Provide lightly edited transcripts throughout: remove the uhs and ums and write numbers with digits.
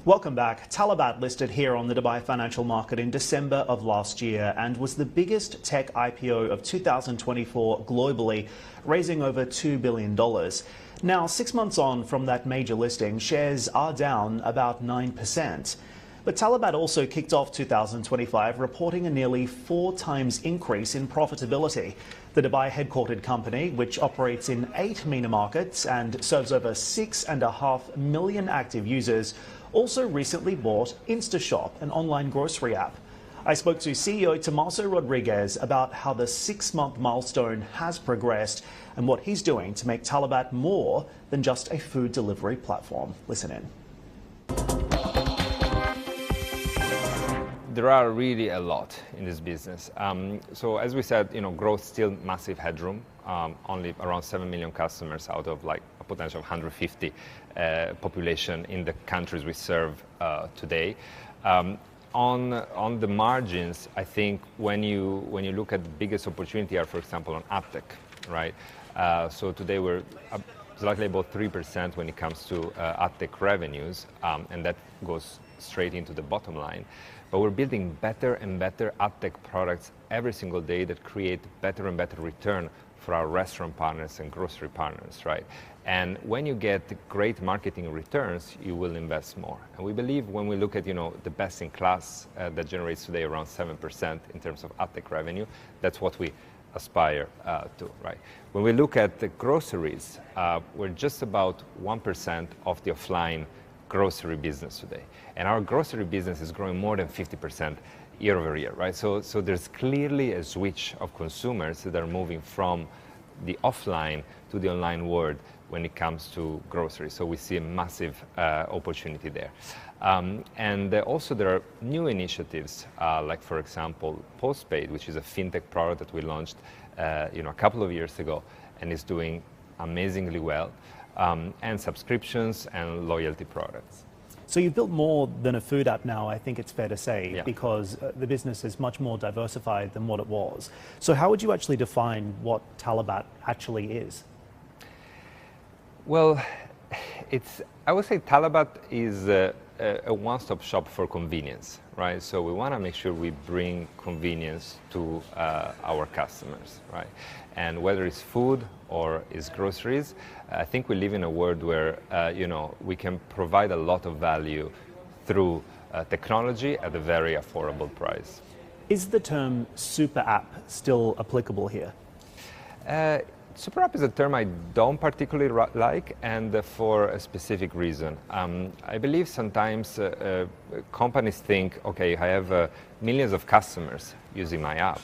Welcome back. Talabat listed here on the Dubai financial market in December of last year and was the biggest tech IPO of 2024 globally, raising over $2 billion. Now, 6 months on from that major listing, shares are down about 9%. But Talabat also kicked off 2025 reporting a nearly 4 times increase in profitability. The Dubai-headquartered company, which operates in 8 MENA markets and serves over 6.5 million active users, also recently bought InstaShop, an online grocery app. I spoke to CEO Tomaso Rodriguez about how the 6-month milestone has progressed and what he's doing to make Talabat more than just a food delivery platform. Listen in. There are really a lot in this business. So as we said, growth still massive headroom, only around 7 million customers out of like a potential of 150 population in the countries we serve today. On the margins, I think when you look at the biggest opportunity are, for example, on AdTech, right? So today we're slightly above 3% when it comes to AdTech revenues, and that goes straight into the bottom line. But we're building better and better AdTech products every single day that create better and better return for our restaurant partners and grocery partners, right? And when you get great marketing returns, you will invest more. And we believe when we look at, the best in class that generates today around 7% in terms of AdTech revenue, that's what we aspire to, right? When we look at the groceries, we're just about 1% of the offline grocery business today. And our grocery business is growing more than 50% year over year, right? So there's clearly a switch of consumers that are moving from the offline to the online world when it comes to groceries. So we see a massive opportunity there. And also there are new initiatives, like for example, Postpaid, which is a fintech product that we launched a couple of years ago and is doing amazingly well, and subscriptions and loyalty products. So you've built more than a food app now, I think it's fair to say, Yeah. because the business is much more diversified than what it was. So how would you actually define what Talabat actually is? Well, I would say Talabat is a one-stop shop for convenience, right? So we want to make sure we bring convenience to our customers, right? And whether it's food or it's groceries, I think we live in a world where, we can provide a lot of value through technology at a very affordable price. Is the term super app still applicable here? Super app is a term I don't particularly like, and for a specific reason. I believe sometimes companies think, okay, I have millions of customers using my app,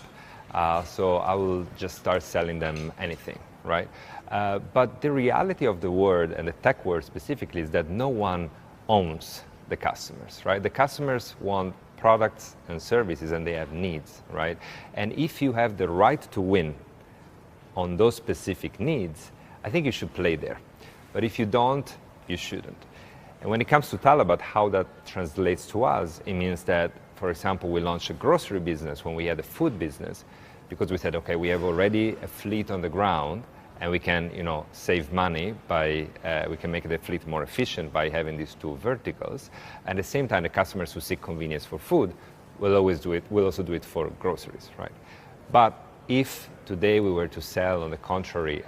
so I will just start selling them anything, right? But the reality of the world, and the tech world specifically, is that no one owns the customers, right? The customers want products and services, and they have needs, right? And if you have the right to win on those specific needs, I think you should play there. But if you don't, you shouldn't. And when it comes to Talabat, how that translates to us, it means that, for example, we launched a grocery business when we had a food business, because we said, okay, we have already a fleet on the ground, and we can, save money by, we can make the fleet more efficient by having these two verticals. And at the same time, the customers who seek convenience for food will also do it for groceries, right? But if today we were to sell, on the contrary,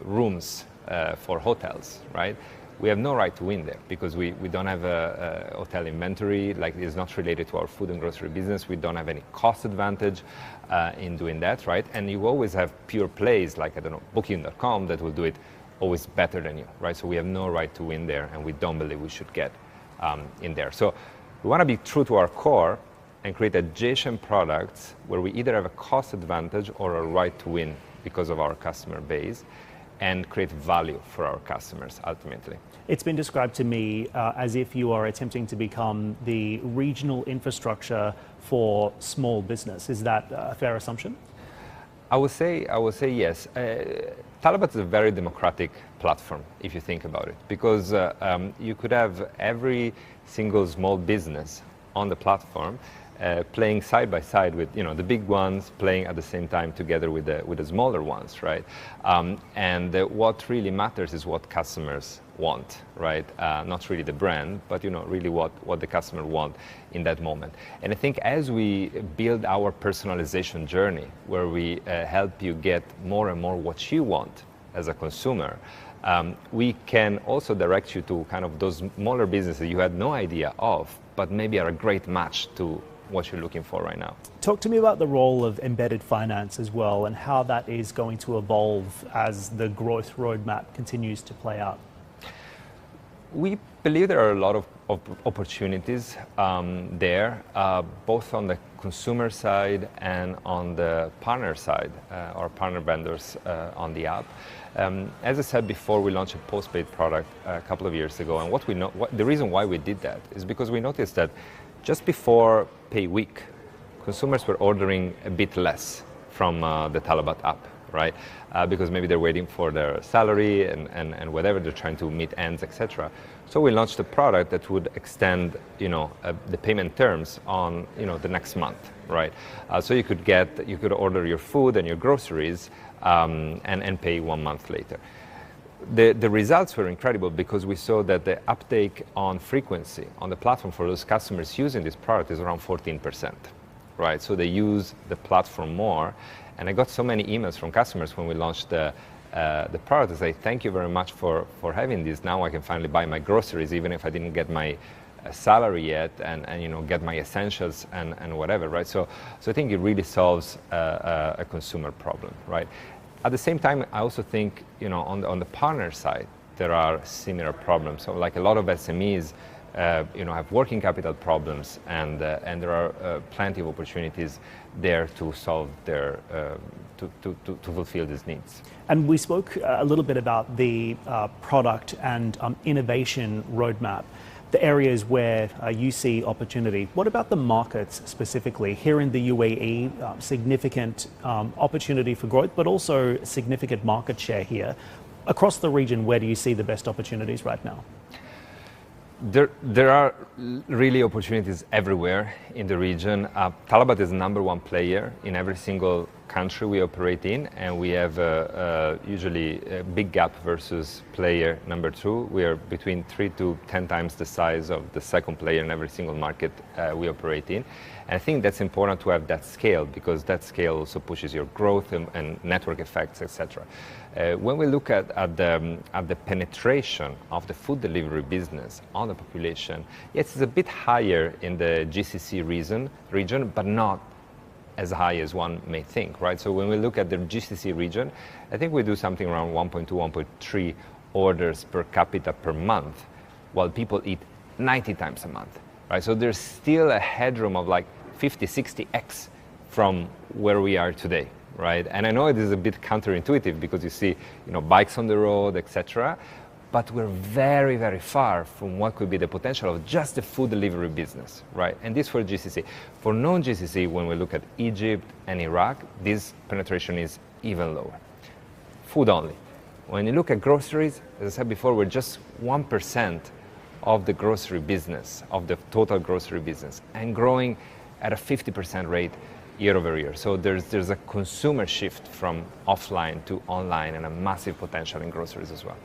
rooms for hotels, right? We have no right to win there because we don't have a hotel inventory, like it's not related to our food and grocery business. We don't have any cost advantage in doing that, right? And you always have pure plays like, Booking.com that will do it always better than you, right? So we have no right to win there, and we don't believe we should get in there. So we want to be true to our core and create adjacent products where we either have a cost advantage or a right to win because of our customer base, and create value for our customers ultimately. It's been described to me as if you are attempting to become the regional infrastructure for small business. Is that a fair assumption? I would say yes. Talabat is a very democratic platform, if you think about it, because you could have every single small business on the platform playing side by side with the big ones, playing at the same time together with the smaller ones, right? What really matters is what customers want, right? Not really the brand, but really what the customer want in that moment. And I think as we build our personalization journey, where we help you get more and more what you want as a consumer, we can also direct you to kind of those smaller businesses you had no idea of, but maybe are a great match to what you're looking for right now. Talk to me about the role of embedded finance as well, and how that is going to evolve as the growth roadmap continues to play out. We believe there are a lot of opportunities there, both on the consumer side and on the partner side, or partner vendors on the app. As I said before, we launched a postpaid product a couple of years ago, and the reason why we did that is because we noticed that just before pay week, consumers were ordering a bit less from the Talabat app, right? Because maybe they're waiting for their salary and whatever, they're trying to meet ends, etc. So we launched a product that would extend, the payment terms on, the next month, right? So you could order your food and your groceries and pay 1 month later. The results were incredible because we saw that the uptake on frequency on the platform for those customers using this product is around 14%, right? So they use the platform more. And I got so many emails from customers when we launched the product to say, thank you very much for having this. Now I can finally buy my groceries, even if I didn't get my salary yet, and get my essentials and whatever, right? So I think it really solves a consumer problem, right? At the same time, I also think, on the partner side, there are similar problems. So like a lot of SMEs, have working capital problems, and there are plenty of opportunities there to solve their to fulfill these needs. And we spoke a little bit about the product and innovation roadmap, the areas where you see opportunity. What about the markets specifically? Here in the UAE, significant opportunity for growth, but also significant market share here. Across the region, where do you see the best opportunities right now? There are really opportunities everywhere in the region. Talabat is the #1 player in every single country we operate in, and we have usually a big gap versus player #2. We are between 3 to 10 times the size of the second player in every single market we operate in. And I think that's important to have that scale, because that scale also pushes your growth and network effects, etc. When we look at the penetration of the food delivery business on the population, yes, it's a bit higher in the GCC region, but not as high as one may think, right? So when we look at the GCC region, I think we do something around 1.2, 1.3 orders per capita per month, while people eat 90 times a month, right? So there's still a headroom of like 50, 60x from where we are today, right? And I know it is a bit counterintuitive because you see, bikes on the road, etc. But we're very, very far from what could be the potential of just the food delivery business, right? And this for GCC. For non-GCC, when we look at Egypt and Iraq, this penetration is even lower. Food only. When you look at groceries, as I said before, we're just 1% of the grocery business, of the total grocery business, and growing at a 50% rate year over year. So there's a consumer shift from offline to online, and a massive potential in groceries as well.